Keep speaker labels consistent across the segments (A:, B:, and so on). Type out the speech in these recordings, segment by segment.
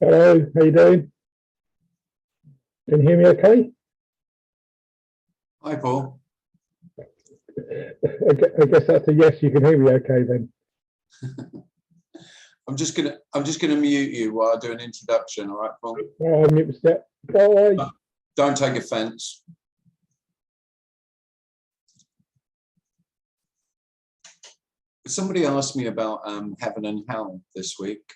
A: Hello, how you doing? Can you hear me okay?
B: Hi, Paul.
A: I guess that's a yes, you can hear me okay then.
B: I'm just gonna mute you while I do an introduction. All right, Paul.
A: Mute step. Bye.
B: Don't take offence. Somebody asked me about heaven and hell this week.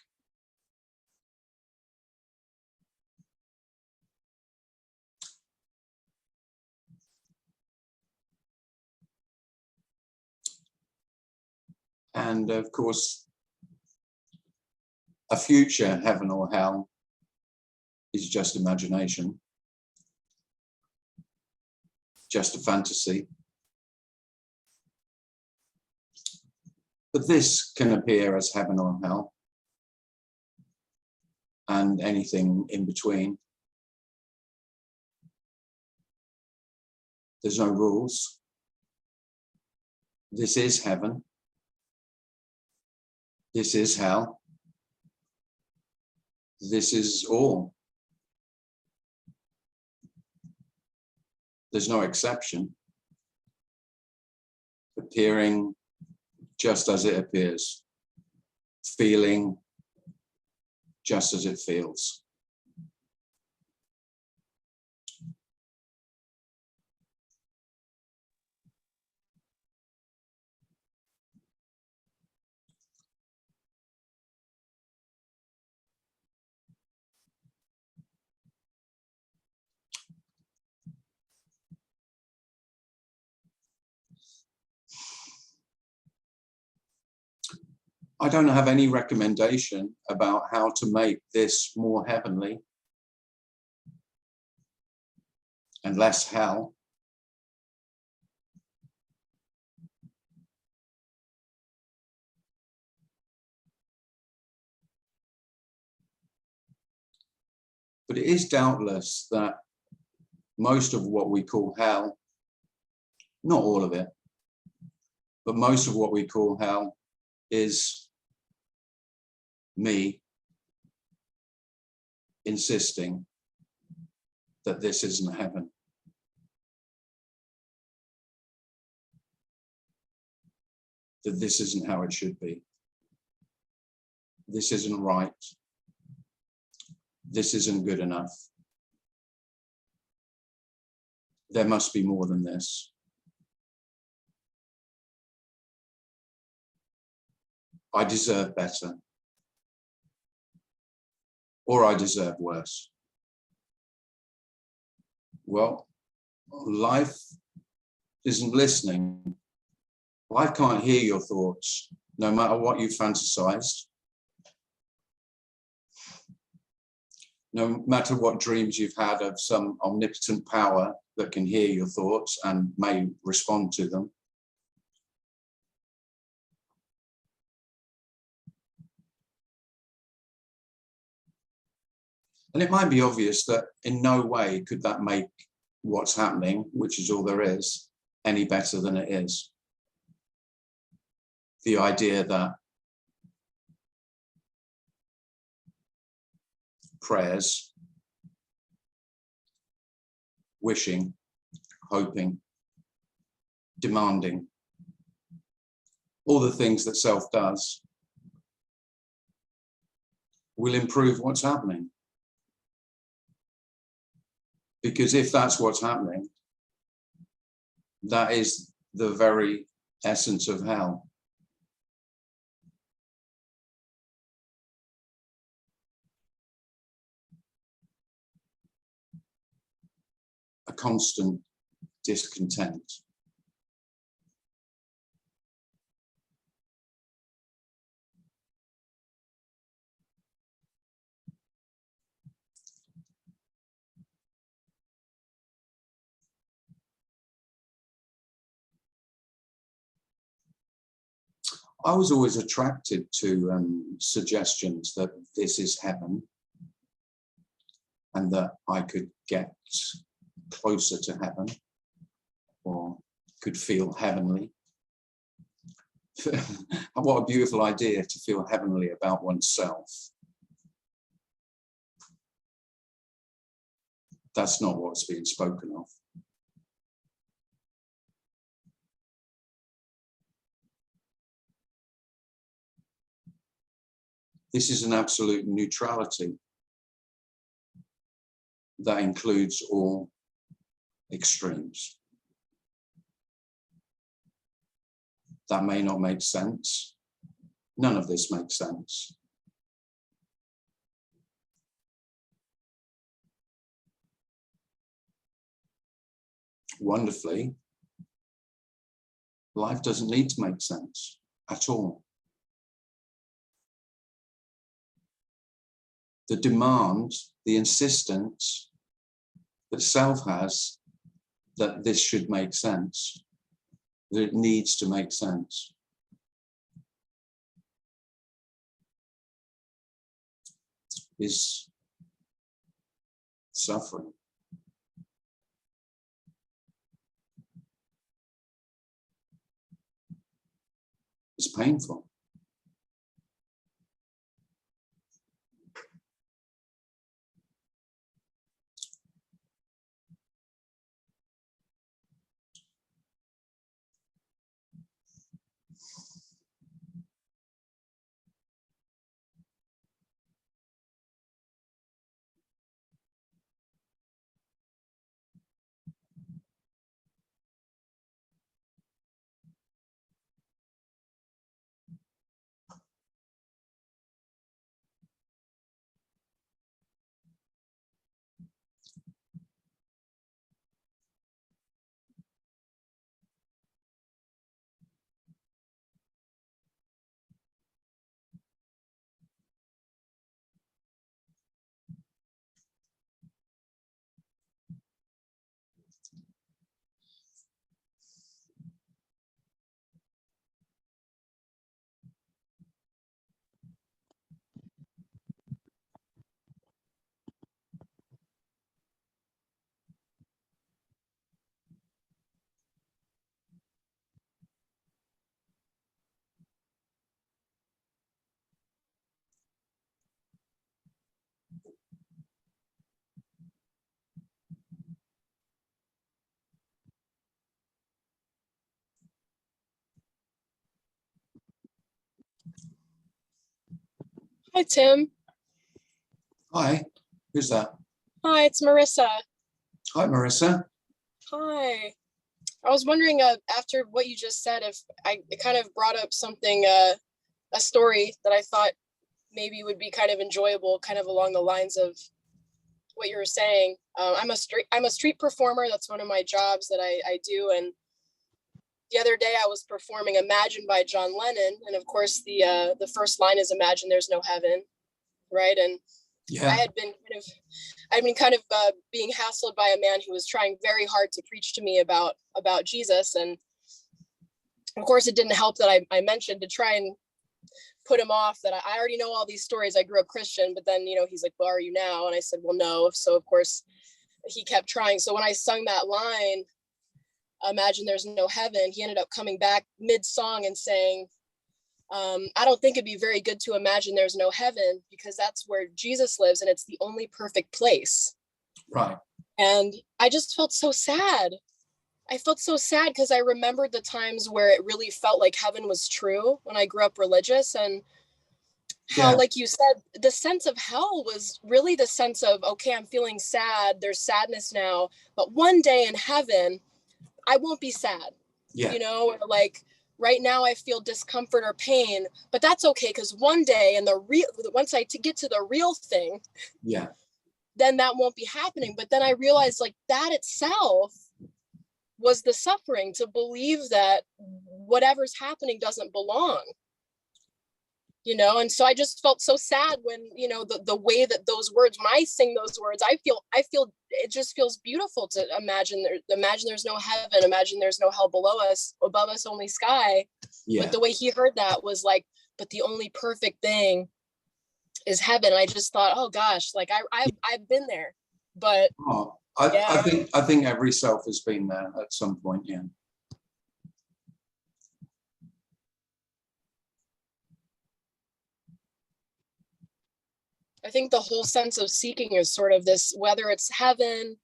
B: And of course, a future heaven or hell is just imagination, just a fantasy. But this can appear as heaven or hell, and anything in between. There's no rules. This is heaven. This is hell. This is all. There's no exception. Appearing just as it appears. Feeling just as it feels. I don't have any recommendation about how to make this more heavenly and less hell. But it is doubtless that most of what we call hell, not all of it, but most of what we call hell is me insisting that this isn't heaven. That this isn't how it should be. This isn't right. This isn't good enough. There must be more than this. I deserve better. Or I deserve worse. Well, life isn't listening. Life can't hear your thoughts, no matter what you fantasized. No matter what dreams you've had of some omnipotent power that can hear your thoughts and may respond to them. And it might be obvious that in no way could that make what's happening, which is all there is, any better than it is. The idea that prayers, wishing, hoping, demanding, all the things that self does, will improve what's happening. Because if that's what's happening, that is the very essence of hell. A constant discontent. I was always attracted to suggestions that this is heaven and that I could get closer to heaven or could feel heavenly. What a beautiful idea to feel heavenly about oneself. That's not what's being spoken of. This is an absolute neutrality that includes all extremes. That may not make sense. None of this makes sense. Wonderfully, life doesn't need to make sense at all. The demand, the insistence that self has that this should make sense, that it needs to make sense, is suffering. It's painful.
C: Hi, Tim.
B: Hi, who's that?
C: Hi, it's Marissa.
B: Hi, Marissa.
C: Hi. I was wondering, after what you just said, if it kind of brought up something, a story that I thought maybe would be kind of enjoyable, kind of along the lines of what you were saying. I'm a street performer. That's one of my jobs that I do. And the other day I was performing "Imagine" by John Lennon, and of course the first line is "Imagine there's no heaven," right? And
B: Yeah.
C: I'd been kind of being hassled by a man who was trying very hard to preach to me about Jesus, and of course it didn't help that I mentioned to try and put him off that I already know all these stories. I grew up Christian, but then he's like, "Well, are you now?" And I said, "Well, no." So of course he kept trying. So when I sung that line, "Imagine there's no heaven," he ended up coming back mid-song and saying, "I don't think it'd be very good to imagine there's no heaven, because that's where Jesus lives and it's the only perfect place."
B: Right.
C: And I just felt so sad. I felt so sad because I remembered the times where it really felt like heaven was true when I grew up religious, and how, like you said, the sense of hell was really the sense of, okay, I'm feeling sad. There's sadness now, but one day in heaven, I won't be sad.
B: Yeah.
C: Like right now I feel discomfort or pain, but that's okay, because one day, and once I get to the real thing,
B: Yeah.
C: then that won't be happening. But then I realized, like, that itself was the suffering, to believe that whatever's happening doesn't belong. And so I just felt so sad when, the way that those words, when I sing those words, I feel it just feels beautiful to imagine there's no heaven, imagine there's no hell below us, above us only sky.
B: Yeah.
C: But the way he heard that was like, but the only perfect thing is heaven. And I just thought, oh gosh, like I've been there, but
B: I think every self has been there at some point. Yeah.
C: I think the whole sense of seeking is sort of this, whether it's heaven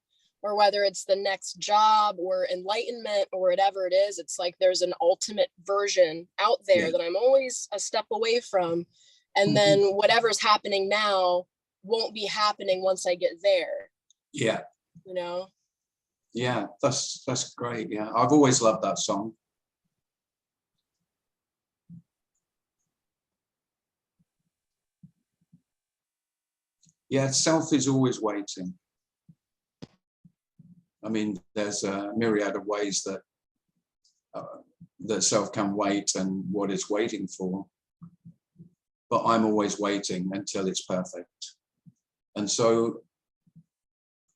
C: or whether it's the next job or enlightenment or whatever it is, it's like there's an ultimate version out there
B: Yeah.
C: that I'm always a step away from. And then whatever's happening now won't be happening once I get there.
B: Yeah.
C: You know?
B: Yeah, that's great. Yeah, I've always loved that song. Yeah, self is always waiting. I mean, there's a myriad of ways that that self can wait and what it's waiting for. But I'm always waiting until it's perfect. And so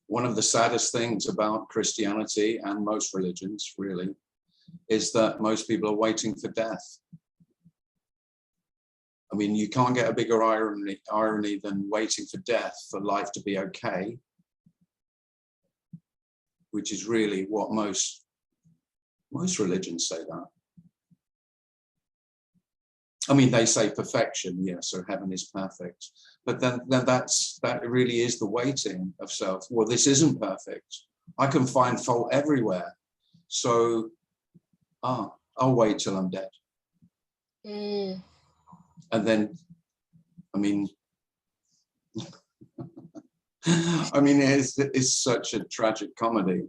B: one of the saddest things about Christianity and most religions really is that most people are waiting for death. I mean, you can't get a bigger irony than waiting for death for life to be okay, which is really what most religions say that. I mean, they say perfection, yes, so heaven is perfect. But then that really is the waiting of self. Well, this isn't perfect. I can find fault everywhere. So, I'll wait till I'm dead. And then, I mean, it's such a tragic comedy.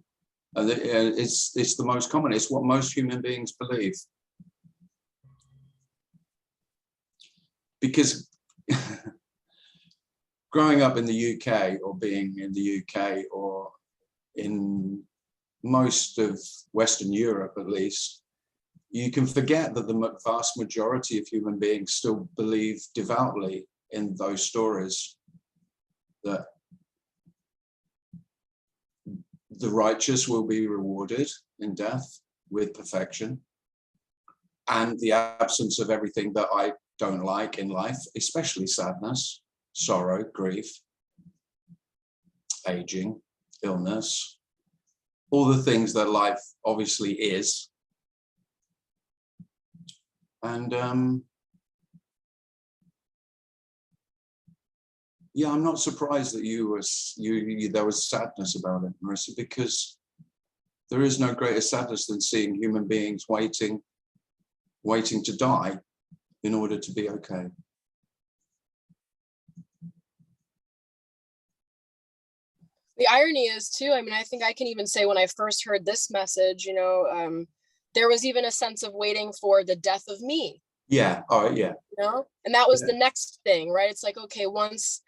B: And it's the most common. It's what most human beings believe. Because growing up in the UK or being in the UK or in most of Western Europe, at least, you can forget that the vast majority of human beings still believe devoutly in those stories, that the righteous will be rewarded in death with perfection, and the absence of everything that I don't like in life, especially sadness, sorrow, grief, aging, illness, all the things that life obviously is. And yeah, I'm not surprised that there was sadness about it, Marissa, because there is no greater sadness than seeing human beings waiting to die in order to be okay.
C: The irony is too, I mean, I think I can even say when I first heard this message, you know, there was even a sense of waiting for the death of me.
B: Yeah. Oh, yeah.
C: You know, and that was the next thing, right? It's like, okay, once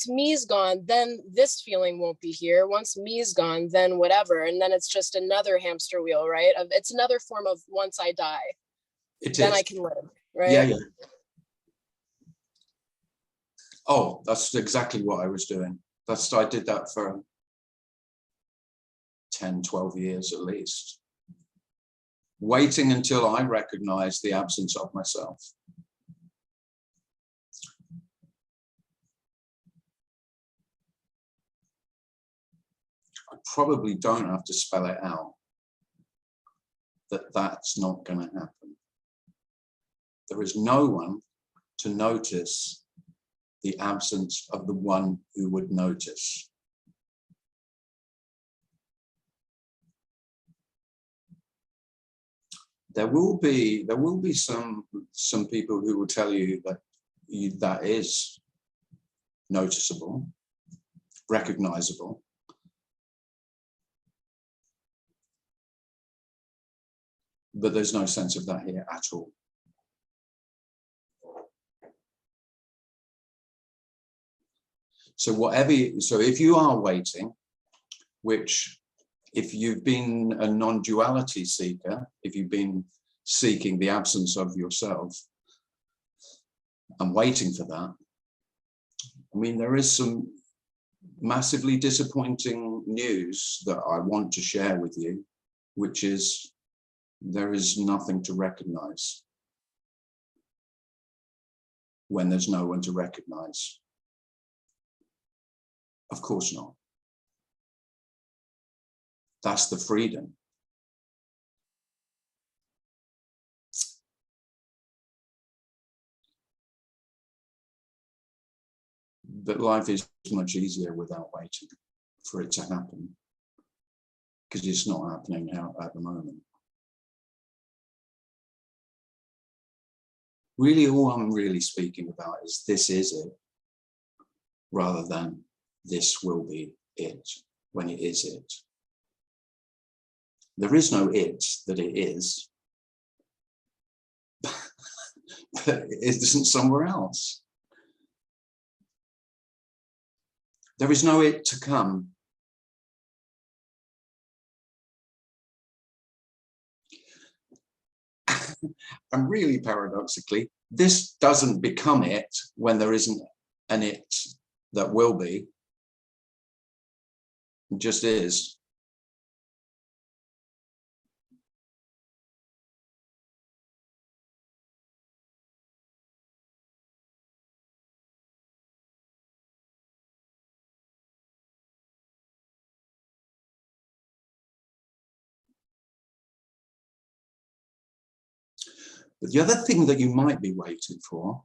C: me's gone, then this feeling won't be here. Once me's gone, then whatever, and then it's just another hamster wheel, right? It's another form of once I die, then I can live, right?
B: Yeah, yeah. Oh, that's exactly what I was doing. I did that for 10, 12 years at least. Waiting until I recognized the absence of myself. I probably don't have to spell it out, that that's not going to happen. There is no one to notice the absence of the one who would notice. There will be some people who will tell you that that is noticeable, recognizable. But there's no sense of that here at all. So if you are waiting, which if you've been a non-duality seeker, if you've been seeking the absence of yourself and waiting for that, I mean, there is some massively disappointing news that I want to share with you, which is there is nothing to recognize when there's no one to recognize. Of course not. That's the freedom. But life is much easier without waiting for it to happen, because it's not happening now at the moment. Really, all I'm really speaking about is this is it, rather than this will be it when it is it. There is no it that it is, but it isn't somewhere else. There is no it to come. And really paradoxically, this doesn't become it when there isn't an it that will be. It just is. But the other thing that you might be waiting for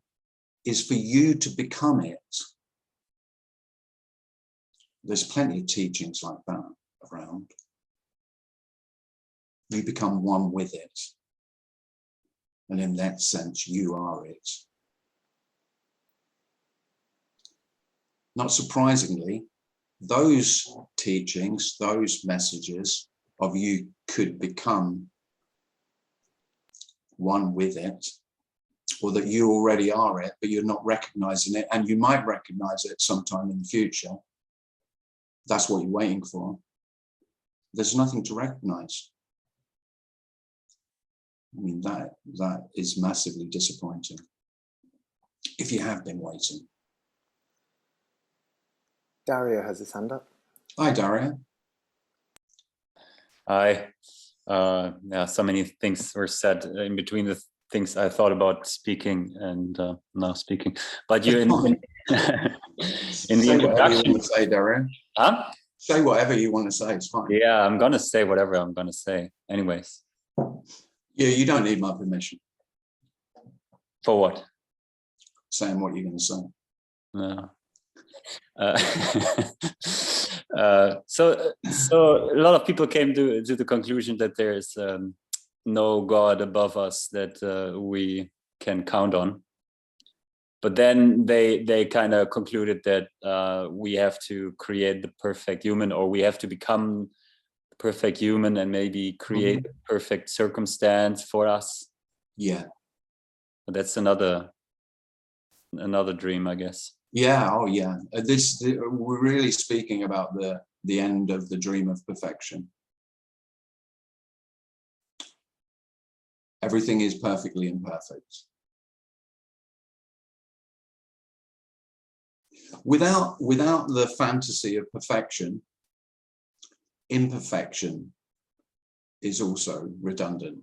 B: is for you to become it. There's plenty of teachings like that around. You become one with it. And in that sense, you are it. Not surprisingly, those teachings, those messages of you could become one with it, or that you already are it, but you're not recognizing it, and you might recognize it sometime in the future. That's what you're waiting for. There's nothing to recognize. I mean, that is massively disappointing if you have been waiting.
D: Dario has his hand up.
B: Hi, Dario.
E: Hi. Yeah, so many things were said in between the things I thought about speaking and now speaking. But you in the
B: Say whatever you
E: introduction,
B: want to say, Dario.
E: huh?
B: Say whatever you want to say. It's fine.
E: Yeah, I'm gonna say whatever I'm gonna say. Anyways,
B: Yeah, you don't need my permission.
E: for what?
B: Saying what you're going to say.
E: No. So a lot of people came to the conclusion that there's no God above us that we can count on. But then they kind of concluded that we have to create the perfect human, or we have to become the perfect human and maybe create the perfect circumstance for us.
B: Yeah.
E: But that's another dream, I guess.
B: Yeah. Oh, yeah. We're really speaking about the end of the dream of perfection. Everything is perfectly imperfect. Without the fantasy of perfection, imperfection is also redundant.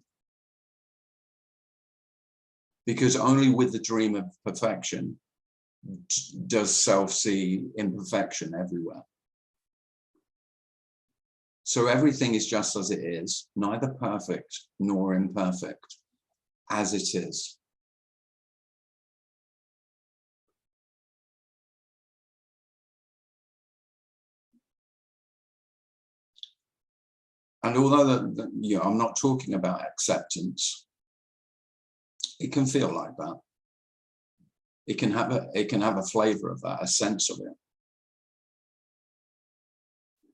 B: Because only with the dream of perfection does self see imperfection everywhere. So everything is just as it is, neither perfect nor imperfect, as it is. And although I'm not talking about acceptance, it can feel like that. It can have a flavor of that, a sense of it.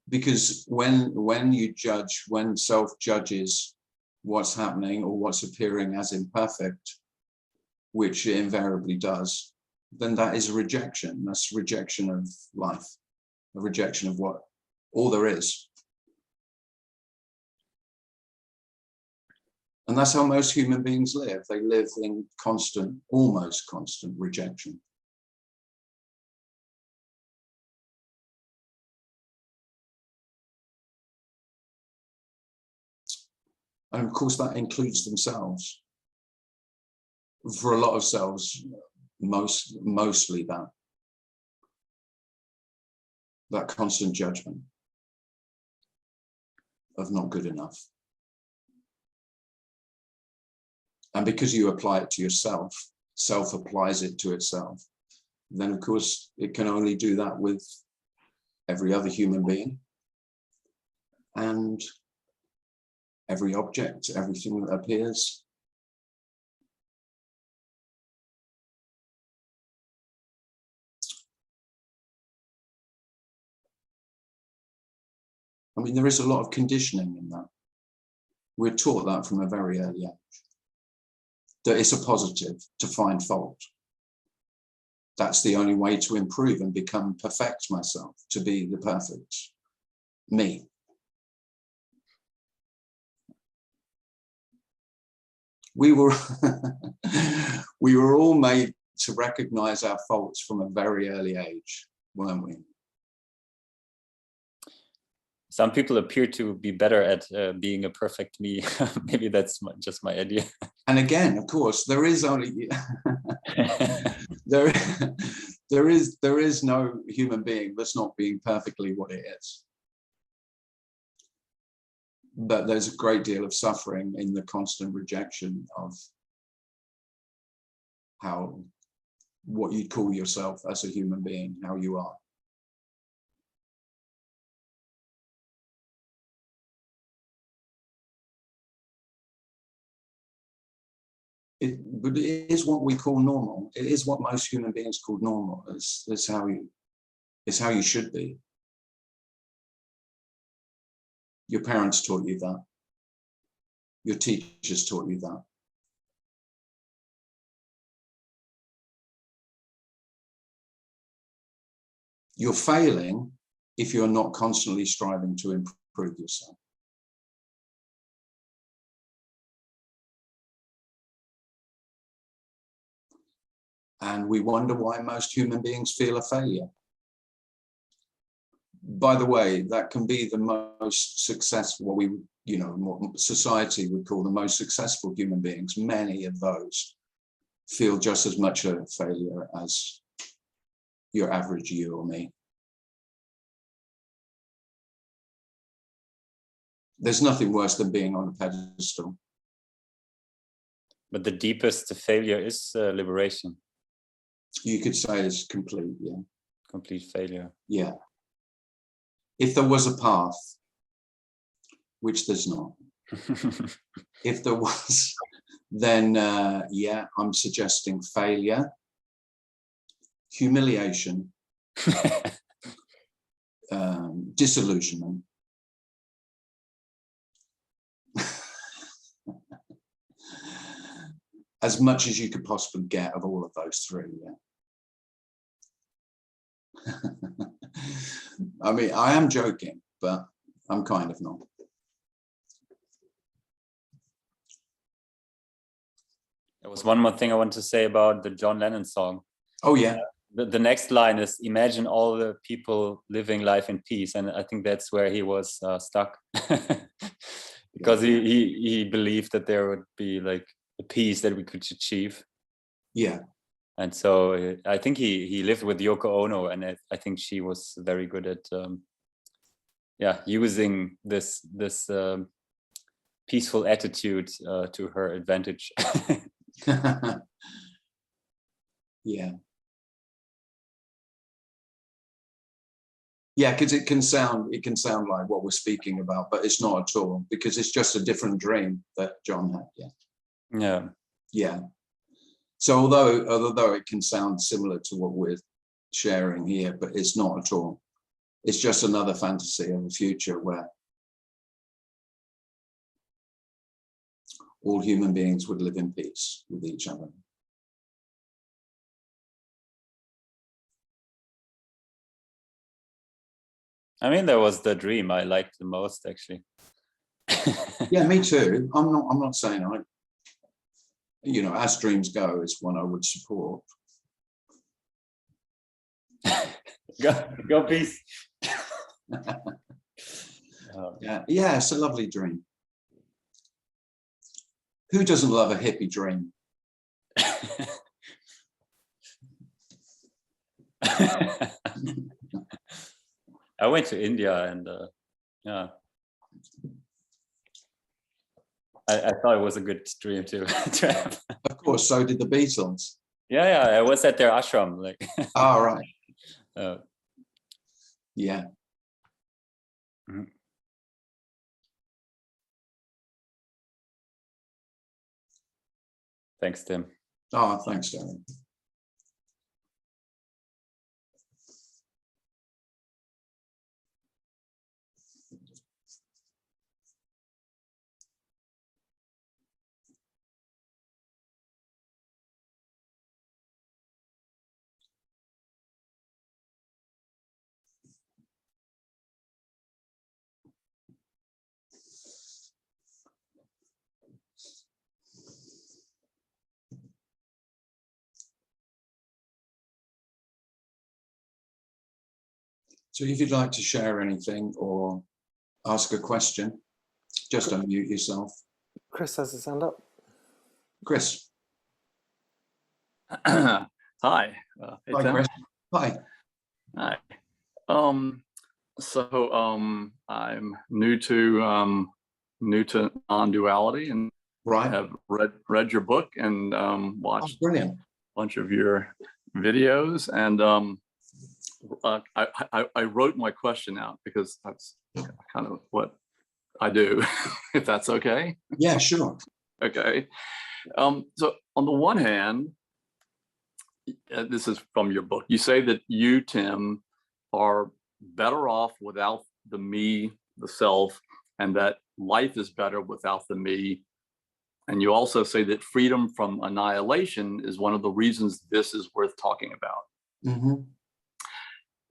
B: Because when you judge, when self judges what's happening or what's appearing as imperfect, which it invariably does, then that is a rejection. That's a rejection of life, a rejection of what all there is. And that's how most human beings live. They live in constant, almost constant rejection. And of course, that includes themselves. For a lot of selves, mostly that constant judgment of not good enough. And because you apply it to yourself, self applies it to itself, then of course it can only do that with every other human being and every object, everything that appears. I mean, there is a lot of conditioning in that. We're taught that from a very early age, that it's a positive to find fault. That's the only way to improve and perfect myself, to be the perfect me. We were all made to recognize our faults from a very early age, weren't we?
E: Some people appear to be better at being a perfect me. Maybe that's just my idea.
B: And again, of course, there is only there is no human being that's not being perfectly what it is. But there's a great deal of suffering in the constant rejection of what you'd call yourself as a human being, how you are. But it is what we call normal. It is what most human beings call normal. It's how you should be. Your parents taught you that. Your teachers taught you that. You're failing if you're not constantly striving to improve yourself. And we wonder why most human beings feel a failure. By the way, that can be the most successful, what society would call the most successful human beings. Many of those feel just as much a failure as your average you or me. There's nothing worse than being on a pedestal.
E: But the deepest failure is liberation.
B: You could say it's complete, yeah.
E: Complete failure.
B: Yeah. If there was a path, which there's not, if there was, then yeah, I'm suggesting failure, humiliation, disillusionment, as much as you could possibly get of all of those three, yeah. I mean, I am joking, but I'm kind of not.
E: There was one more thing I want to say about the John Lennon song.
B: Oh, yeah.
E: The next line is, imagine all the people living life in peace. And I think that's where he was stuck. Because he believed that there would be like a peace that we could achieve.
B: Yeah.
E: And so I think he lived with Yoko Ono, and I think she was very good at using this peaceful attitude to her advantage.
B: Yeah. Yeah, because it can sound like what we're speaking about, but it's not at all, because it's just a different dream that John had. Yeah.
E: Yeah.
B: Yeah. So although it can sound similar to what we're sharing here, but it's not at all. It's just another fantasy of a future where all human beings would live in peace with each other.
E: I mean, that was the dream I liked the most, actually.
B: Yeah, me too. I'm not saying as dreams go, it's one I would support.
E: Go peace.
B: Yeah, it's a lovely dream. Who doesn't love a hippie dream?
E: I went to India and yeah, I thought it was a good dream to have.
B: Of course, so did the Beatles.
E: Yeah, I was at their ashram. Like,
B: Oh, right.
E: uh,
B: Yeah.
E: mhm. Thanks, Tim.
B: Oh, thanks, Darren. So if you'd like to share anything or ask a question, just unmute yourself.
D: Chris has his hand up.
B: Chris.
F: Hi. Hey,
B: Hi,
F: Tim.
B: Chris. Hi.
F: Hi. I'm new to non-duality, and I
B: Right.
F: have read your book and
B: Oh,
F: watched a
B: brilliant.
F: bunch of your videos, and I wrote my question out because that's kind of what I do, if that's okay.
B: Yeah, sure.
F: Okay. So on the one hand, this is from your book. You say that you, Tim, are better off without the me, the self, and that life is better without the me. And you also say that freedom from annihilation is one of the reasons this is worth talking about.
B: Mm-hmm.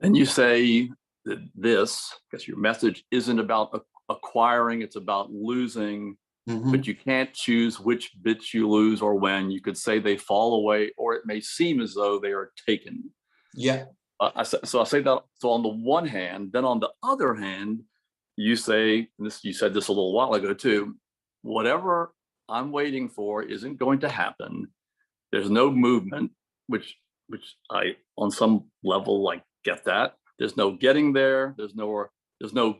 F: And you say that this, I guess your message isn't about acquiring, it's about losing.
B: Mm-hmm.
F: But you can't choose which bits you lose or when. You could say they fall away, or it may seem as though they are taken.
B: Yeah.
F: So I say that. So on the one hand, then on the other hand, you say this. You said this a little while ago too. Whatever I'm waiting for isn't going to happen. There's no movement, which I, on some level, like get that. There's no getting there. There's no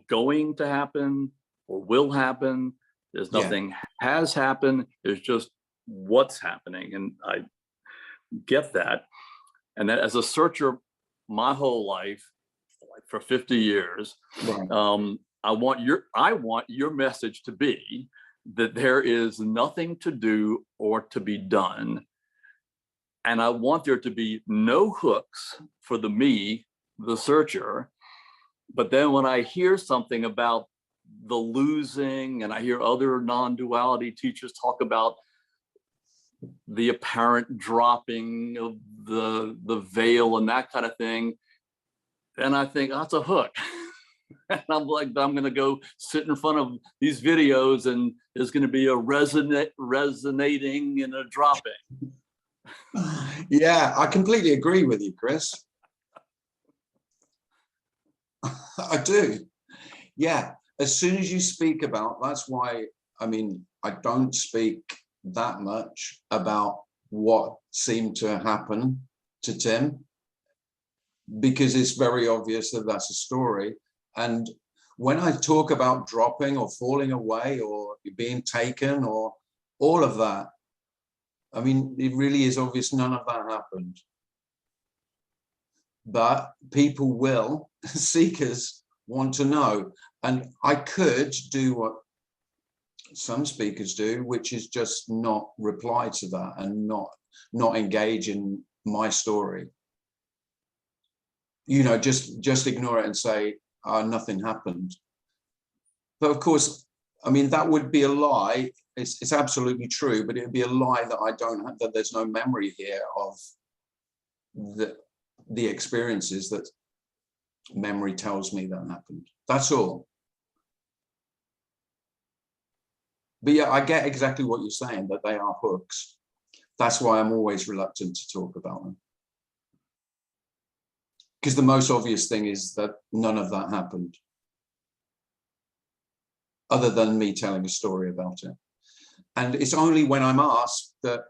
F: going to happen or will happen. There's nothing has happened. There's just what's happening. And I get that. And that as a searcher my whole life, like for 50 years,
B: Right.
F: I want your message to be that there is nothing to do or to be done. And I want there to be no hooks for the me, the searcher. But then when I hear something about the losing, and I hear other non-duality teachers talk about the apparent dropping of the veil and that kind of thing, and I think that's a hook. And I'm like, I'm going to go sit in front of these videos, and there's going to be a resonating and a dropping.
B: Yeah, I completely agree with you, Chris. I do. Yeah. As soon as you speak about, that's why, I mean, I don't speak that much about what seemed to happen to Tim, because it's very obvious that that's a story. And when I talk about dropping or falling away or being taken or all of that, I mean, it really is obvious none of that happened. But people will, seekers want to know. And I could do what some speakers do, which is just not reply to that and not engage in my story. You know, just ignore it and say, nothing happened. But of course, I mean, that would be a lie. It's absolutely true, but it would be a lie that I don't have, that there's no memory here of the experiences that memory tells me that happened. That's all. But yeah, I get exactly what you're saying, that they are hooks. That's why I'm always reluctant to talk about them. Because the most obvious thing is that none of that happened, other than me telling a story about it. And it's only when I'm asked that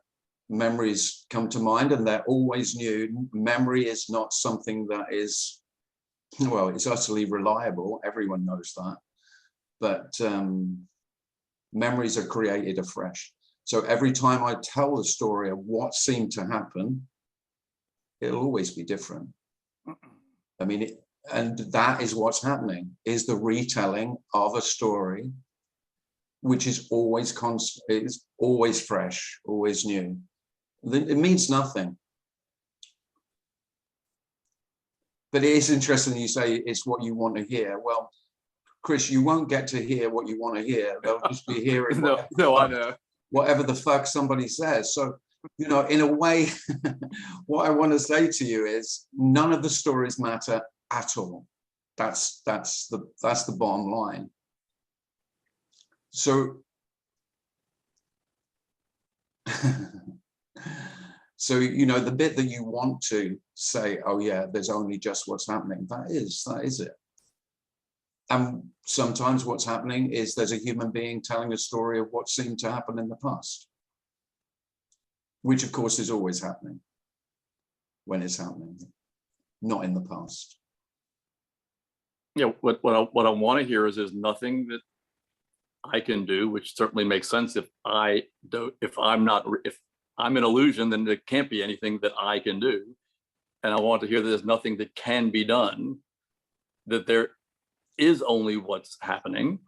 B: memories come to mind, and they're always new. Memory is not something that is, well, it's utterly reliable. Everyone knows that. But memories are created afresh. So every time I tell the story of what seemed to happen, It'll always be different. I mean, and that is what's happening, is the retelling of a story, which is always constant, it's always fresh, always new. It means nothing. But it is interesting you say it's what you want to hear. Well, Chris, you won't get to hear what you want to hear. They'll just be hearing
F: I know.
B: whatever the fuck somebody says. So, you know, in a way, what I want to say to you is none of the stories matter at all. That's the bottom line. So, so, you know, the bit that you want to say, oh yeah, there's only just what's happening. That is it. And sometimes what's happening is there's a human being telling a story of what seemed to happen in the past, which of course is always happening when it's happening, not in the past.
F: Yeah, what I want to hear is there's nothing that I can do, which certainly makes sense. If I'm an illusion, then there can't be anything that I can do. And I want to hear that there's nothing that can be done, that there is only what's happening.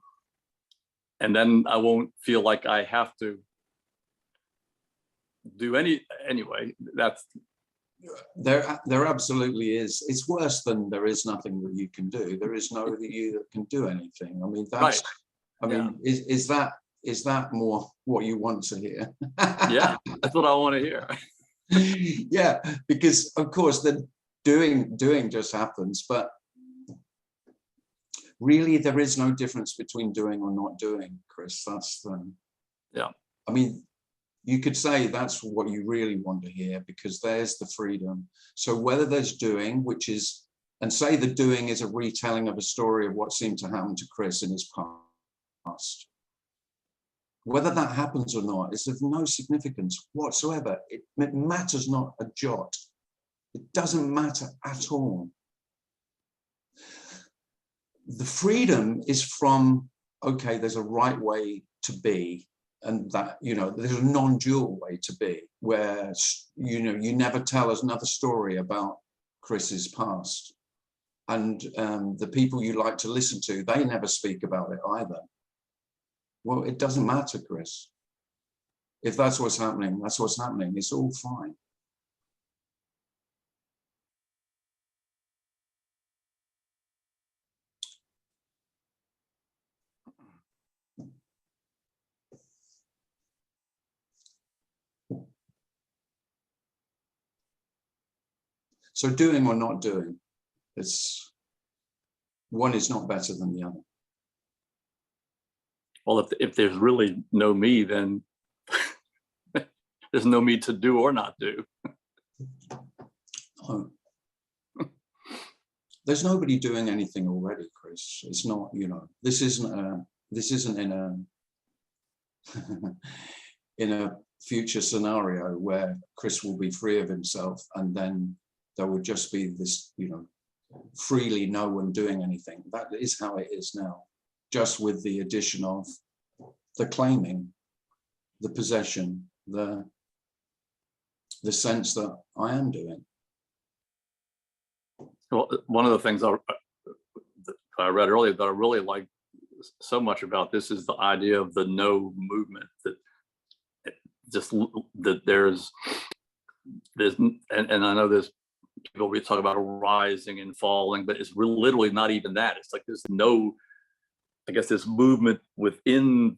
F: And then I won't feel like I have to do anyway. That's
B: there absolutely is. It's worse than there is nothing that you can do. There is no you that can do anything. I mean, that's
F: right.
B: I mean, yeah. Is that more what you want to hear?
F: Yeah, that's what I want to hear.
B: Yeah, because of course the doing just happens, but really there is no difference between doing or not doing, Chris. That's the,
F: yeah.
B: I mean, you could say that's what you really want to hear, because there's the freedom. So whether there's doing, which is, and say the doing is a retelling of a story of what seemed to happen to Chris in his past. Whether that happens or not is of no significance whatsoever. It matters not a jot. It doesn't matter at all. The freedom is from, okay, there's a right way to be, and that, you know, there's a non-dual way to be, where, you know, you never tell us another story about Chris's past. And the people you like to listen to, they never speak about it either. Well, it doesn't matter, Chris. If that's what's happening, that's what's happening. It's all fine. So doing or not doing, it's one is not better than the other.
F: Well, if there's really no me, then there's no me to do or not do.
B: Oh. There's nobody doing anything already, Chris. It's not, you know, this isn't in a in a future scenario where Chris will be free of himself, and then there would just be this, you know, freely no one doing anything. That is how it is now, just with the addition of the claiming, the possession, the sense that I am doing.
F: Well, one of the things I read earlier that I really like so much about this is the idea of the no movement, that just that there's and I know there's people we talk about rising and falling, but it's literally not even that. It's like there's no, I guess, this movement within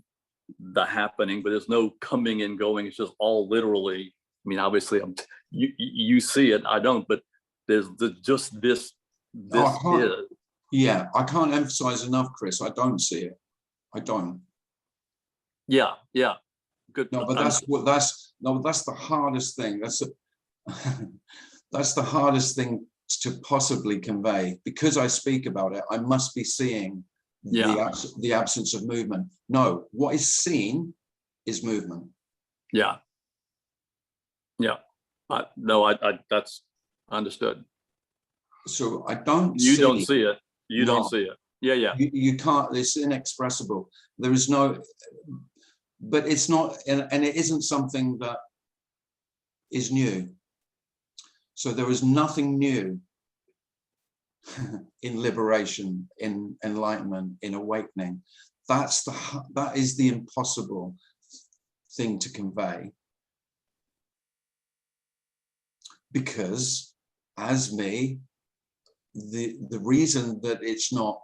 F: the happening, but there's no coming and going. It's just all literally, I mean, obviously you see it, I don't, but there's just this is.
B: Yeah, I can't emphasize enough, Chris. I don't see it. I don't.
F: Yeah, good.
B: No, but that's the hardest thing. That's the hardest thing to possibly convey, because I speak about it. I must be seeing the absence of movement. No, what is seen is movement.
F: Yeah. No, that's understood.
B: So I don't.
F: You don't see it. You don't see it. Yeah.
B: You can't. It's inexpressible. There is no. But it's not, and it isn't something that is new. So there is nothing new in liberation, in enlightenment, in awakening. That is the impossible thing to convey. Because as me, the reason that it's not,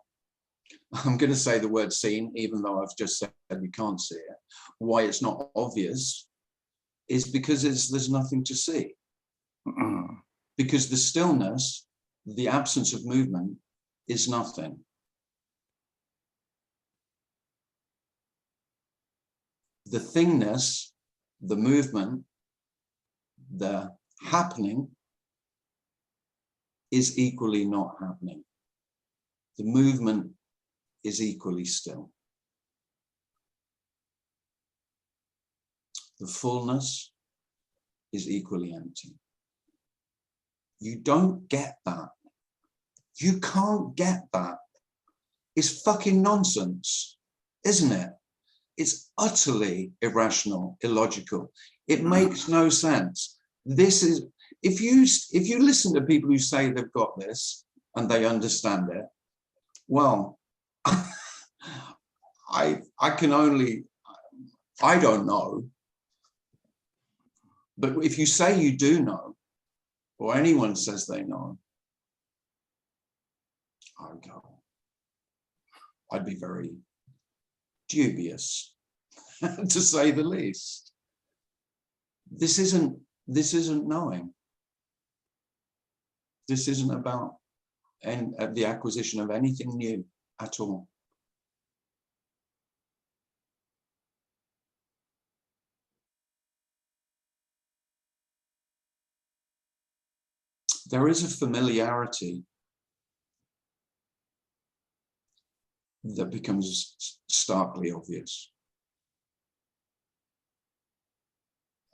B: I'm going to say the word seen, even though I've just said you can't see it, why it's not obvious is because there's nothing to see. Because the stillness, the absence of movement is nothing. The thingness, the movement, the happening is equally not happening. The movement is equally still. The fullness is equally empty. You don't get that. You can't get that. It's fucking nonsense, isn't it? It's utterly irrational, illogical. It makes no sense. This is, if you listen to people who say they've got this and they understand it, well, I don't know. But if you say you do know, or anyone says they know, I'd be very dubious, to say the least. This isn't knowing. This isn't about the acquisition of anything new at all. There is a familiarity that becomes starkly obvious.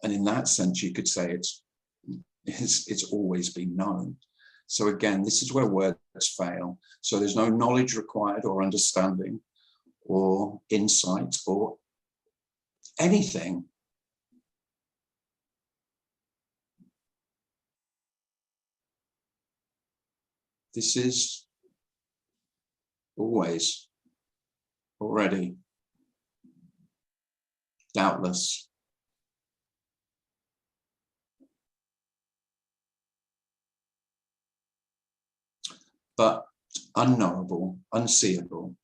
B: And in that sense, you could say it's always been known. So again, this is where words fail. So there's no knowledge required or understanding or insight or anything. This is always, already, doubtless. But unknowable, unseeable,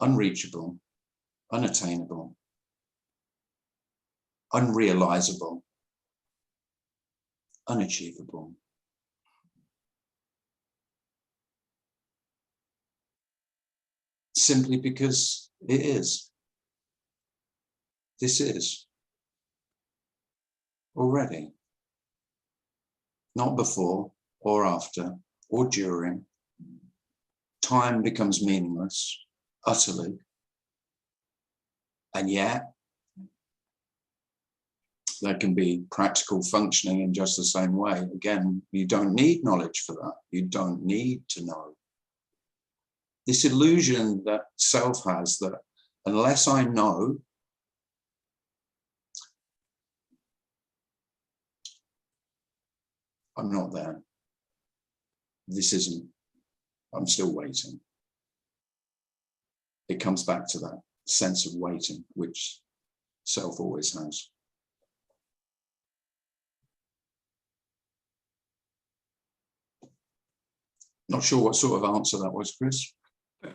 B: unreachable, unattainable, unrealizable, unachievable. Simply because it is. This is already. Not before or after or during. Time becomes meaningless, utterly. And yet, there can be practical functioning in just the same way. Again, you don't need knowledge for that. You don't need to know. This illusion that self has, that unless I know, I'm not there. This isn't, I'm still waiting. It comes back to that sense of waiting, which self always has. Not sure what sort of answer that was, Chris.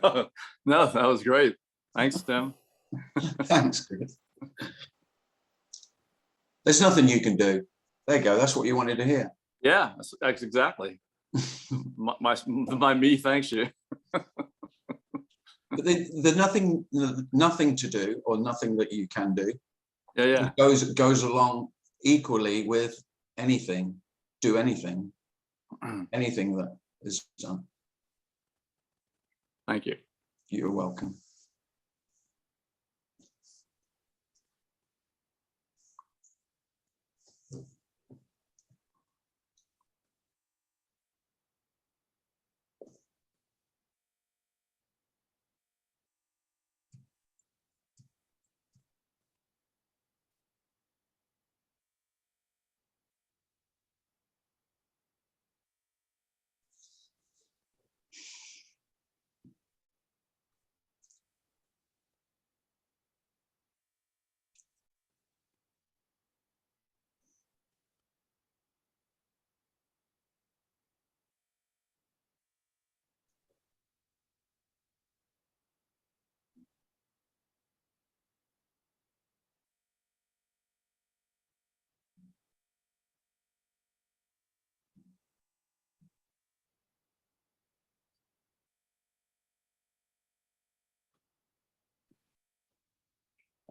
F: No, that was great. Thanks, Tim.
B: Thanks, Chris. There's nothing you can do. There you go. That's what you wanted to hear.
F: Yeah, that's exactly. My me thanks you.
B: But the nothing to do, or nothing that you can do.
F: Yeah.
B: It goes along equally with anything. Do anything. Anything that is done.
F: Thank you.
B: You're welcome.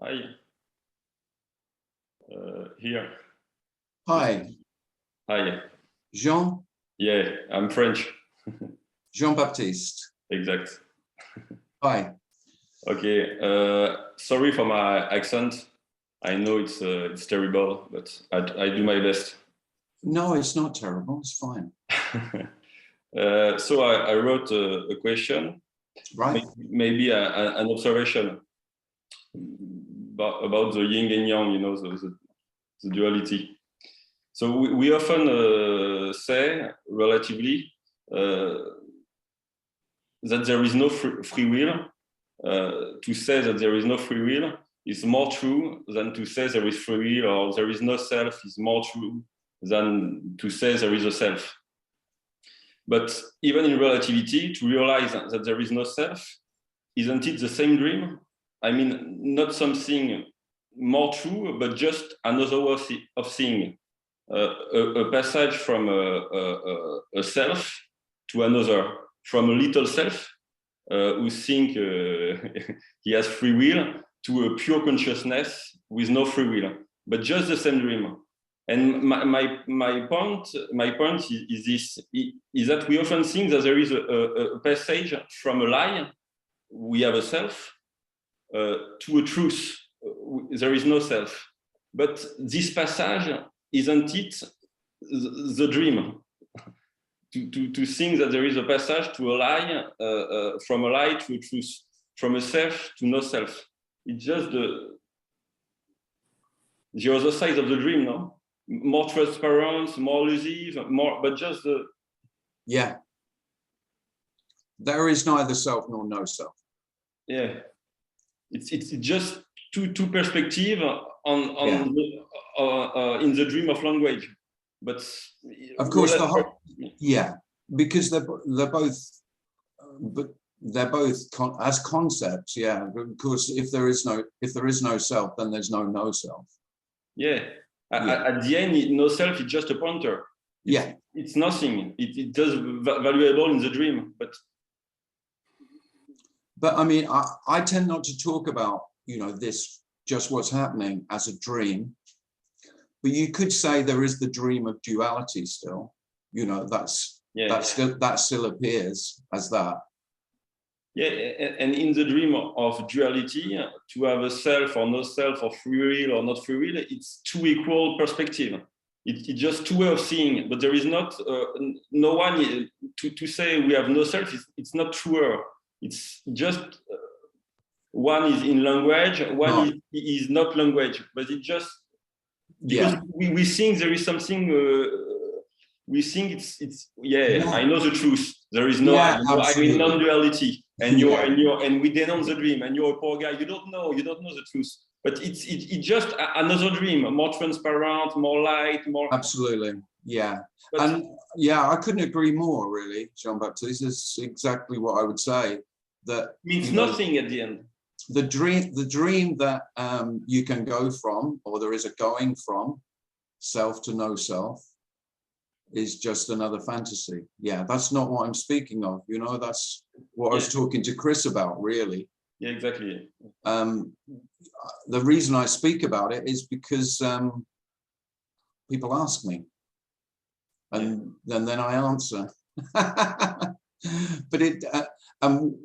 G: Hi. Here.
B: Hi,
G: Hi.
B: Jean,
G: Yeah, I'm French.
B: Jean-Baptiste.
G: Exact.
B: Hi.
G: Okay. Sorry for my accent. I know it's terrible, but I do my best.
B: No, it's not terrible. It's fine.
G: So I wrote a question,
B: Right.
G: maybe an observation about the yin and yang, you know, the duality. So we often say, relatively, that there is no free will. To say that there is no free will is more true than to say there is free will, or there is no self is more true than to say there is a self. But even in relativity, to realize that there is no self, isn't it the same dream? I mean, not something more true, but just another way of seeing. A passage from a self to another, from a little self who think he has free will, to a pure consciousness with no free will, but just the same dream. And my point is this: is that we often think that there is a passage from a lie, we have a self, to a truth, there is no self. But this passage, isn't it the dream? To think that there is a passage to a lie, from a lie to a truth, from a self to no self. It's just the other side of the dream, no? More transparent, more elusive, more, but just the...
B: Yeah. There is neither self nor no self.
G: Yeah. It's just two perspectives on
B: Yeah.
G: in the dream of language. But
B: of course, the whole, yeah, because they're both, but they're both as concepts. Yeah, of course, if there is no self, then there's no self.
G: Yeah.
B: Yeah.
G: At the end, no self is just a pointer. It's nothing. It does valuable in the dream, but
B: I mean, I tend not to talk about, you know, this just what's happening as a dream. But you could say there is the dream of duality still, you know, that still appears as that.
G: Yeah, and in the dream of duality, to have a self or no self, or free will or not free will, it's two equal perspectives. It's just two ways of seeing, but there is not, no one to say we have no self, it's not truer. It's just one is in language, one is not language, but it just, because we think there is something, we think it's I know the truth. There is no, I mean non-duality, and and we denounce the dream, and you're a poor guy. You don't know the truth. But it's just another dream, more transparent, more light, more.
B: Absolutely, yeah. And yeah, I couldn't agree more, really, Jean-Baptiste. This is exactly what I would say. That
G: means nothing at the end.
B: The dream that you can go from, or there is a going from self to no self, is just another fantasy. Yeah, that's not what I'm speaking of. You know, that's what I was talking to Chris about, really.
G: Yeah, exactly.
B: The reason I speak about it is because people ask me, and then I answer. But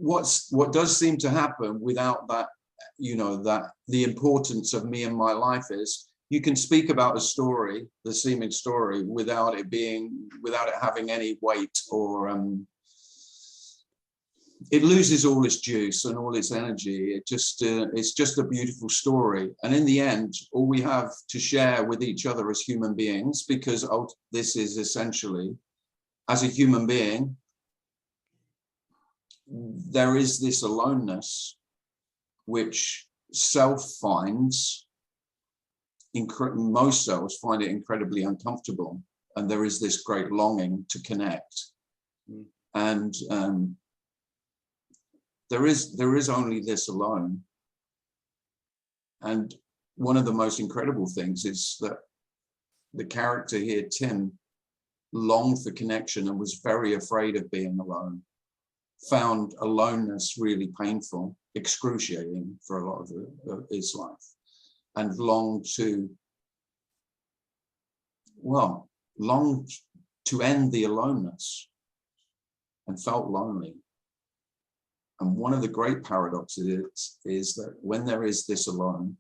B: what does seem to happen without that, you know, that the importance of me and my life is, you can speak about a story, the seeming story, without it having any weight, or it loses all its juice and all its energy. It's just a beautiful story. And in the end, all we have to share with each other as human beings, because this is essentially, as a human being, there is this aloneness which self finds, most selves find it incredibly uncomfortable, and there is this great longing to connect. And there is only this alone. And one of the most incredible things is that the character here, Tim, longed for connection and was very afraid of being alone. found aloneness really painful, excruciating for a lot of his life, and longed to, well, longed to end the aloneness and felt lonely. And one of the great paradoxes is that when there is this alone,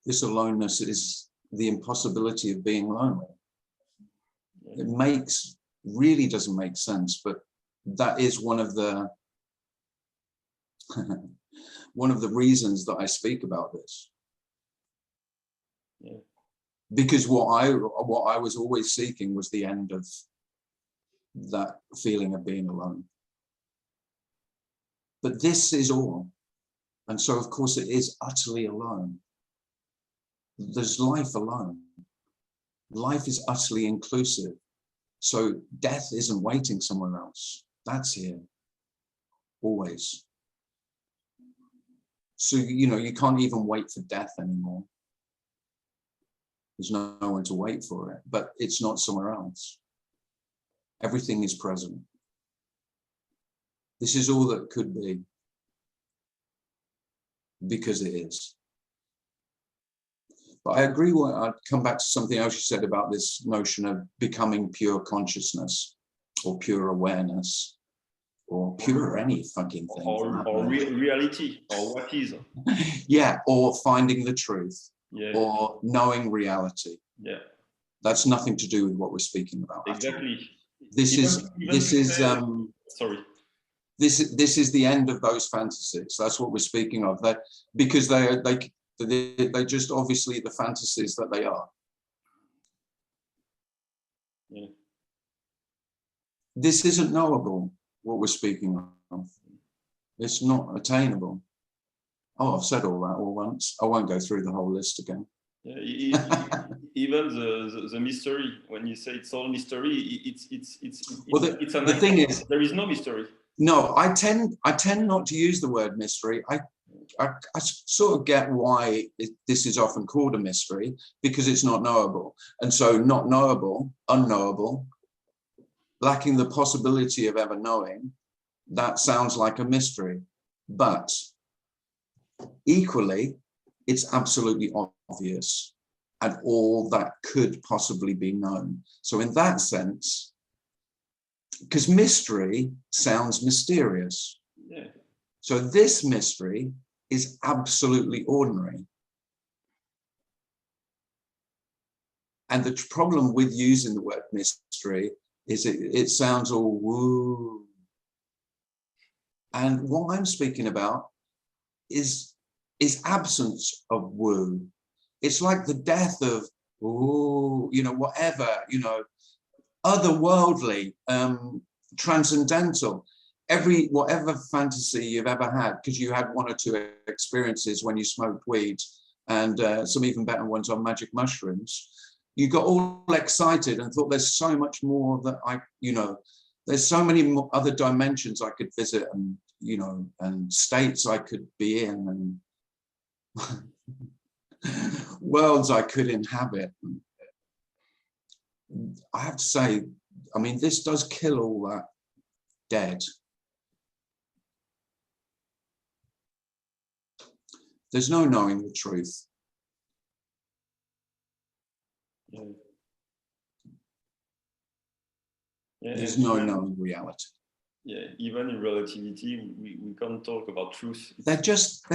B: this aloneness is the impossibility of being lonely. It really doesn't make sense, but that is one of the one of the reasons that I speak about this.
G: Yeah.
B: Because what I was always seeking was the end of that feeling of being alone. But this is all. And so of course it is utterly alone. There's life alone. Life is utterly inclusive. So death isn't waiting somewhere else. That's here, always. So, you know, you can't even wait for death anymore. There's no one to wait for it, but it's not somewhere else. Everything is present. This is all that could be, because it is. But I agree, I'd come back to something else you said about this notion of becoming pure consciousness or pure awareness or pure any fucking thing.
G: Or reality, or what is.
B: Yeah, or finding the truth,
G: Yeah.
B: or knowing reality.
G: Yeah.
B: That's nothing to do with what we're speaking about.
G: Exactly.
B: This is
G: sorry.
B: This is the end of those fantasies. That's what we're speaking of. That because they're just obviously the fantasies that they are.
G: Yeah.
B: This isn't knowable, what we're speaking of. It's not attainable. Oh, I've said all that all once. I won't go through the whole list again.
G: Yeah, even the mystery, when you say it's all mystery, it's an
B: the thing is,
G: there is no mystery.
B: No, I tend not to use the word mystery. I sort of get why this is often called a mystery, because it's not knowable. And so not knowable, unknowable, lacking the possibility of ever knowing, that sounds like a mystery. But equally, it's absolutely obvious and all that could possibly be known. So in that sense, because mystery sounds mysterious.
G: Yeah.
B: So this mystery is absolutely ordinary. And the problem with using the word mystery is it sounds all woo. And what I'm speaking about is absence of woo. It's like the death of, ooh, you know, whatever, you know, otherworldly, transcendental, whatever fantasy you've ever had, because you had one or two experiences when you smoked weed, and some even better ones on magic mushrooms. You got all excited and thought there's so much more that there's so many more other dimensions I could visit, and and states I could be in, and worlds I could inhabit. I have to say, I mean, this does kill all that dead. There's no knowing the truth.
G: Yeah. Yeah,
B: there's no knowing reality.
G: Yeah, even in relativity, we can't talk about truth.
B: They're just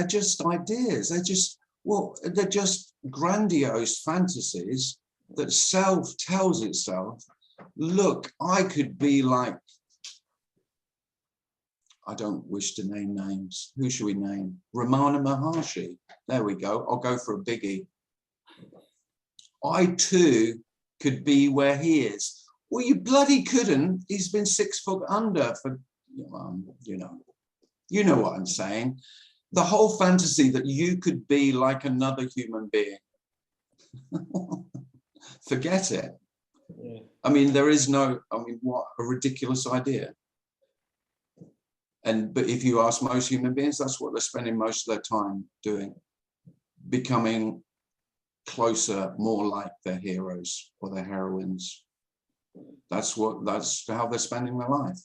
B: ideas. They're just grandiose fantasies that self tells itself, look, I could be like, I don't wish to name names. Who should we name? Ramana Maharshi. There we go. I'll go for a biggie. I too could be where he is. Well, you bloody couldn't. He's been 6 foot under for, you know what I'm saying. The whole fantasy that you could be like another human being. Forget it.
G: Yeah.
B: I mean, what a ridiculous idea. But if you ask most human beings, that's what they're spending most of their time doing, becoming closer, more like their heroes or their heroines. That's how they're spending their life.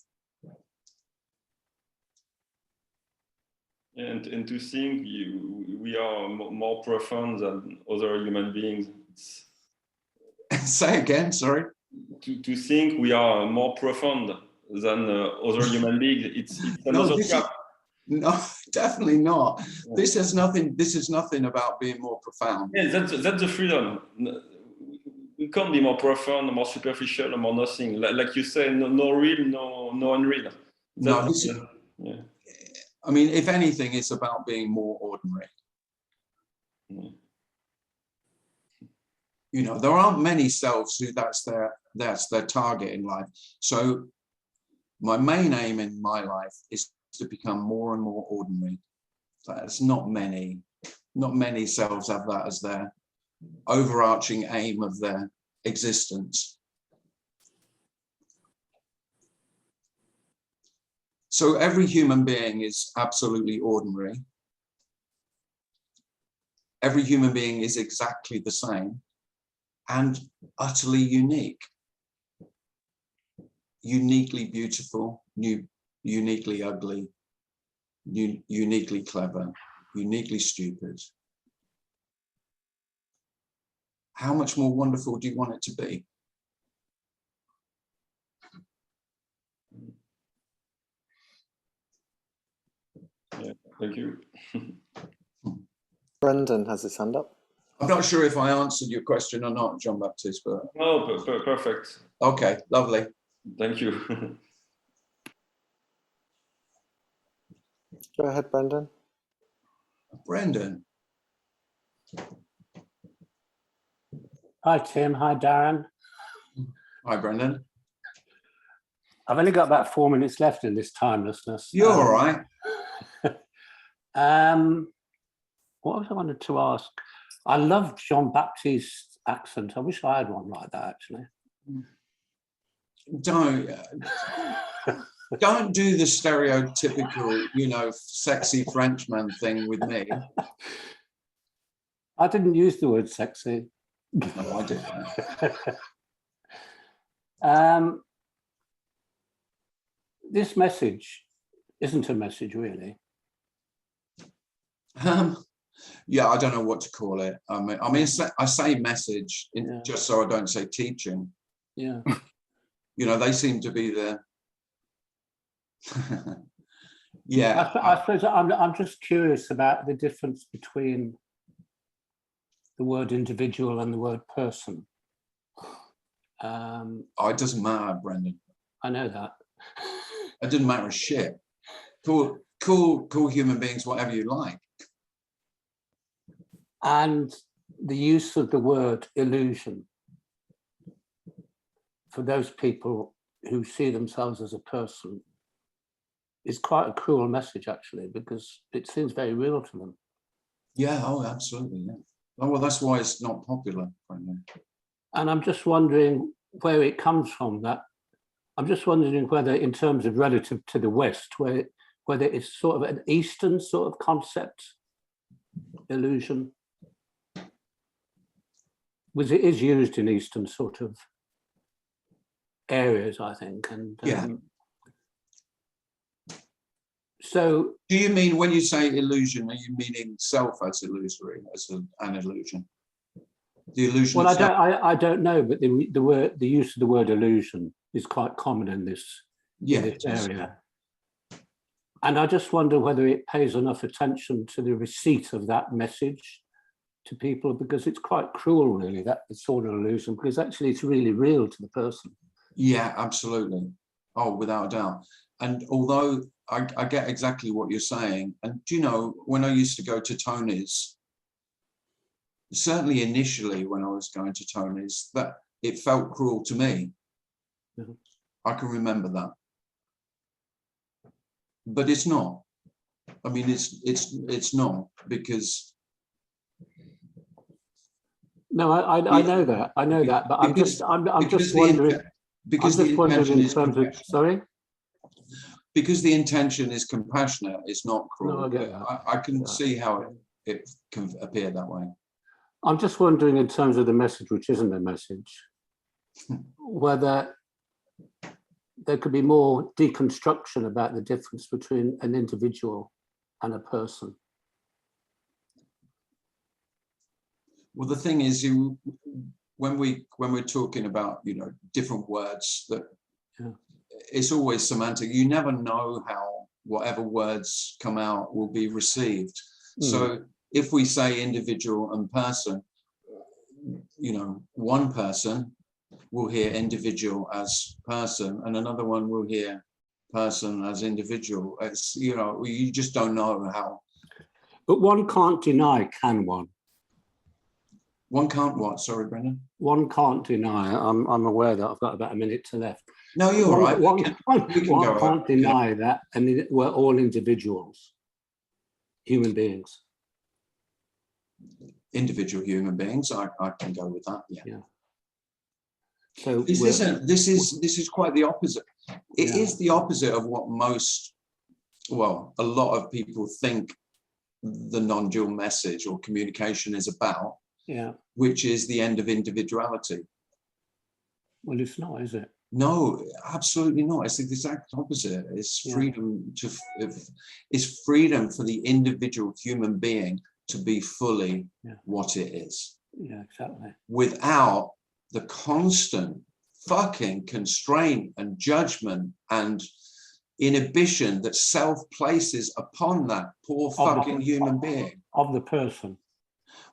G: and to think we are more profound than other human beings.
B: Say again, sorry.
G: To think we are more profound than other human beings, it's another trap.
B: No, definitely not. This is nothing about being more profound.
G: Yeah, that's the freedom. We can't be more profound, more superficial, or more nothing. Like you say, no real, no unreal.
B: No,
G: yeah.
B: I mean, if anything, it's about being more ordinary.
G: Mm.
B: You know, there aren't many selves who that's their target in life. So my main aim in my life is to become more and more ordinary. That's not many selves have that as their overarching aim of their existence. So every human being is absolutely ordinary. Every human being is exactly the same and utterly unique. Uniquely beautiful, uniquely ugly, uniquely clever, uniquely stupid. How much more wonderful do you want it to be?
G: Yeah, thank you.
D: Brendan has his hand up.
B: I'm not sure if I answered your question or not, John Baptiste, but
G: No, perfect.
B: okay, lovely.
G: Thank you.
D: Go ahead, Brendan.
B: Brendan.
H: Hi, Tim. Hi, Darren.
B: Hi, Brendan.
H: I've only got about 4 minutes left in this timelessness.
B: You're all right.
H: What was I wanted to ask? I love Jean Baptiste's accent. I wish I had one like that, actually.
B: Don't do the stereotypical, you know, sexy Frenchman thing with me.
H: I didn't use the word sexy.
B: No, I didn't.
H: This message isn't a message, really.
B: Yeah, I don't know what to call it. I mean, I say message just so I don't say teaching.
H: Yeah.
B: You know, they seem to be the. Yeah.
H: I suppose I'm just curious about the difference between the word individual and the word person.
B: Oh, it doesn't matter, Brendan.
H: I know that.
B: It doesn't matter a shit. Call human beings whatever you like.
H: And the use of the word illusion for those people who see themselves as a person is quite a cruel message, actually, because it seems very real to them.
B: Yeah, oh, absolutely, yeah. Oh, well, that's why it's not popular, Brendan.
H: And I'm just wondering where it comes from. That I'm just wondering whether, in terms of relative to the West, whether it's sort of an Eastern sort of concept, illusion, because it is used in Eastern sort of areas, I think. And
B: yeah.
H: So,
B: do you mean when you say illusion, are you meaning self as illusory, as an illusion? The illusion.
H: Well, I don't know, but the use of the word illusion is quite common in this area. And I just wonder whether it pays enough attention to the receipt of that message to people, because it's quite cruel, really, that sort of illusion, because actually it's really real to the person.
B: Yeah, absolutely. Oh, without a doubt. And although I get exactly what you're saying, and do you know, when I used to go to Tony's, certainly initially when I was going to Tony's, that it felt cruel to me.
H: Mm-hmm.
B: I can remember that. But it's not. I mean, it's not, because.
H: No, I know that. I know that, but I'm just wondering.
B: Because the intention is
H: sorry.
B: Because the intention is compassionate, it's not cruel.
H: No, I get that.
B: I can see how it can appear that way.
H: I'm just wondering, in terms of the message, which isn't a message, whether there could be more deconstruction about the difference between an individual and a person?
B: Well, the thing is, when we're talking about, you know, different words, that it's always semantic. You never know how whatever words come out will be received. So if we say individual and person, you know, one person will hear individual as person and another one will hear person as individual. It's, you know, you just don't know how.
H: But one can't deny, can one?
B: One can't what? Sorry, Brendan.
H: One can't deny. I'm aware that I've got about a minute to left.
B: No, you're all right.
H: One
B: go
H: can't deny that, and we're all individuals, human beings.
B: Individual human beings. I can go with that. Yeah.
H: So
B: this is quite the opposite. It is the opposite of what most, well, a lot of people think the non-dual message or communication is about.
H: Yeah.
B: Which is the end of individuality.
H: Well, it's not, is it?
B: No, absolutely not. It's the exact opposite. It's freedom to, it's freedom for the individual human being to be fully what it is.
H: Yeah, exactly.
B: Without the constant fucking constraint and judgment and inhibition that self places upon that poor fucking human being.
H: Of the person.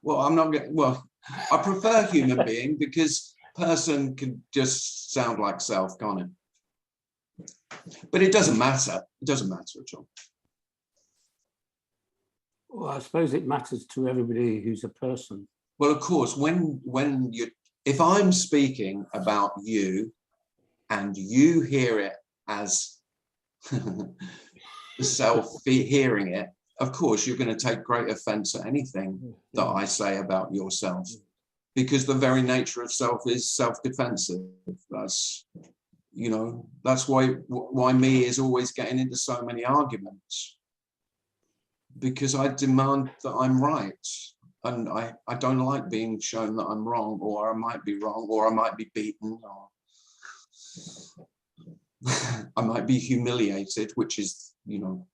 B: Well, I'm not getting, well, I prefer human being because person can just sound like self, can't it? But it doesn't matter. It doesn't matter at all.
H: Well, I suppose it matters to everybody who's a person.
B: Well, of course, when you, if I'm speaking about you and you hear it as self hearing it, of course, you're going to take great offense at anything that I say about yourself, because the very nature of self is self-defensive. That's, you know, that's why me is always getting into so many arguments, because I demand that I'm right. And I don't like being shown that I'm wrong, or I might be wrong, or I might be beaten, or I might be humiliated, which is, you know.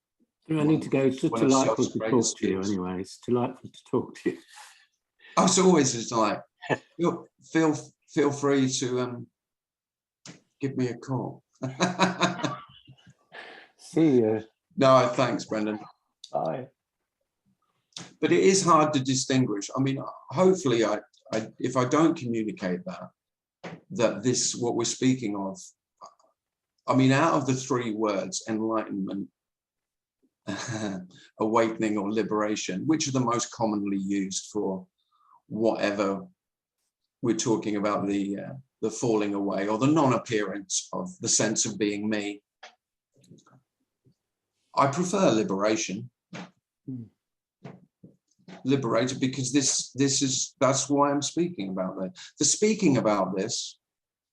H: I need to go. It's just delightful to talk to you anyway. It's delightful to talk to you.
B: Oh, it's always a delight. Feel free to give me a call.
H: See you.
B: No, thanks, Brendan.
H: Bye.
B: But it is hard to distinguish. I mean, hopefully, if I don't communicate that this, what we're speaking of, I mean, out of the three words, enlightenment, awakening, or liberation, which are the most commonly used for whatever we're talking about, the falling away or the non-appearance of the sense of being me, I prefer liberation. Liberated, because that's why I'm speaking about that. The speaking about this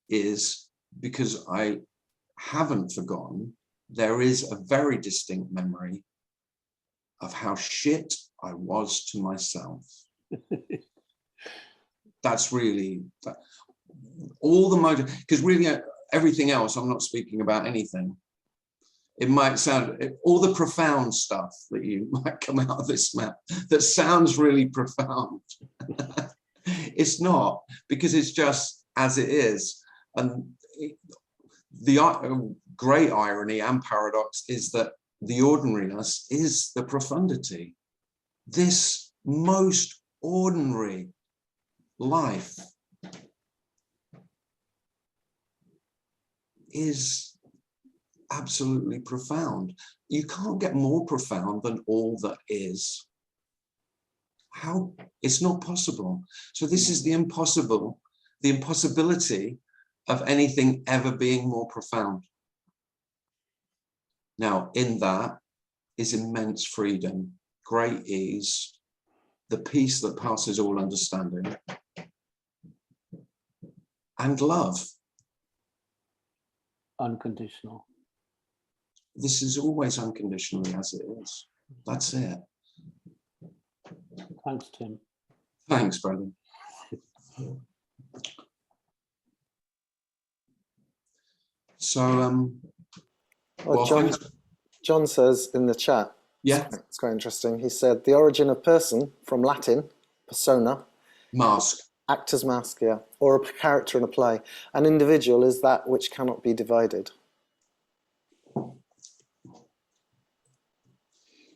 B: is because I haven't forgotten. There is a very distinct memory of how shit I was to myself. That's really all the motive, because really everything else, I'm not speaking about anything. It might sound, all the profound stuff that you might come out of this map that sounds really profound. It's not, because it's just as it is. And the great irony and paradox is that the ordinariness is the profundity. This most ordinary life is absolutely profound. You can't get more profound than all that is. How? It's not possible. So this is the impossibility of anything ever being more profound. Now, in that is immense freedom, great ease, the peace that passes all understanding, and love.
H: Unconditional.
B: This is always unconditionally as it is. That's it.
H: Thanks, Tim.
B: Thanks, Brendan. So,
D: Well, John says in the chat,
B: Yeah,
D: It's quite interesting. He said the origin of person from Latin, persona,
B: mask.
D: actor's mask, yeah, or a character in a play. An individual is that which cannot be divided.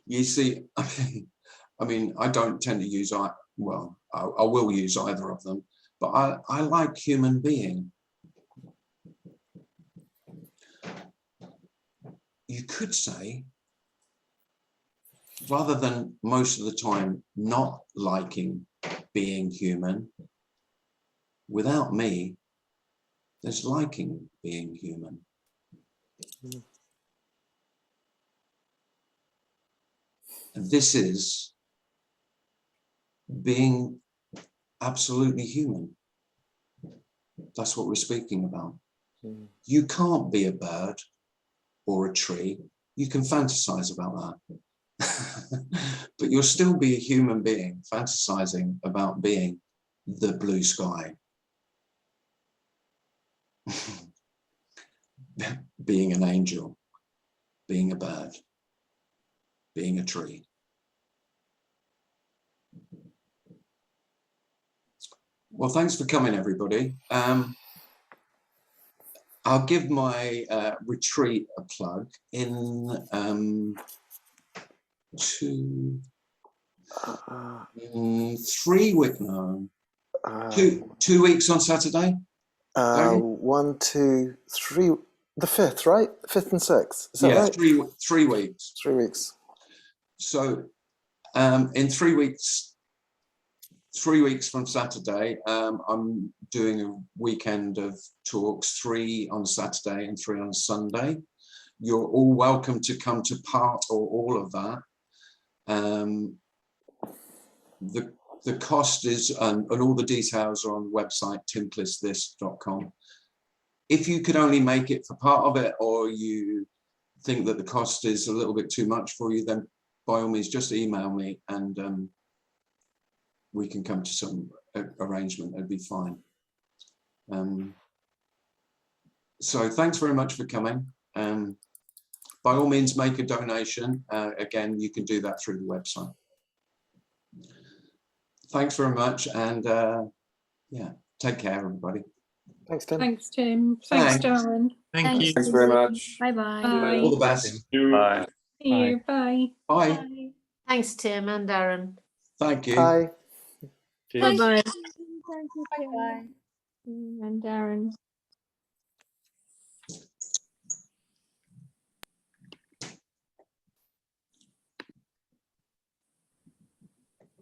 B: You see, I mean, I don't tend to use, I will use either of them, but I like human being. You could say, rather than most of the time not liking being human, without me, there's liking being human. And this is being absolutely human. That's what we're speaking about. You can't be a bird or a tree. You can fantasize about that. But you'll still be a human being fantasizing about being the blue sky. Being an angel, being a bird, being a tree. Well, thanks for coming, everybody. I'll give my retreat a plug in 3 weeks. No, 2 weeks on Saturday.
D: 1, 2, 3. The 5th, right? 5th and 6th. Is that
B: Yeah,
D: right?
B: 3 weeks.
D: 3 weeks.
B: So in 3 weeks, 3 weeks from Saturday, I'm doing a weekend of talks, 3 on Saturday and 3 on Sunday. You're all welcome to come to part or all of that. The cost is, and all the details are on the website, timclissthis.com. If you could only make it for part of it, or you think that the cost is a little bit too much for you, then by all means, just email me and we can come to some arrangement. It'd be fine. So thanks very much for coming. By all means, make a donation. Again, you can do that through the website. Thanks very much, and yeah, take care, everybody.
D: Thanks, Tim.
I: Thanks, Tim. Thanks, Darren.
J: Thank you.
K: Thanks very much.
L: Bye-bye.
I: Bye.
B: All the best.
E: Bye.
I: See you. Bye.
B: Bye.
L: Thanks, Tim and Darren.
B: Thank you.
D: Bye.
I: Bye-bye.
L: Thank you, Tim. And Darren.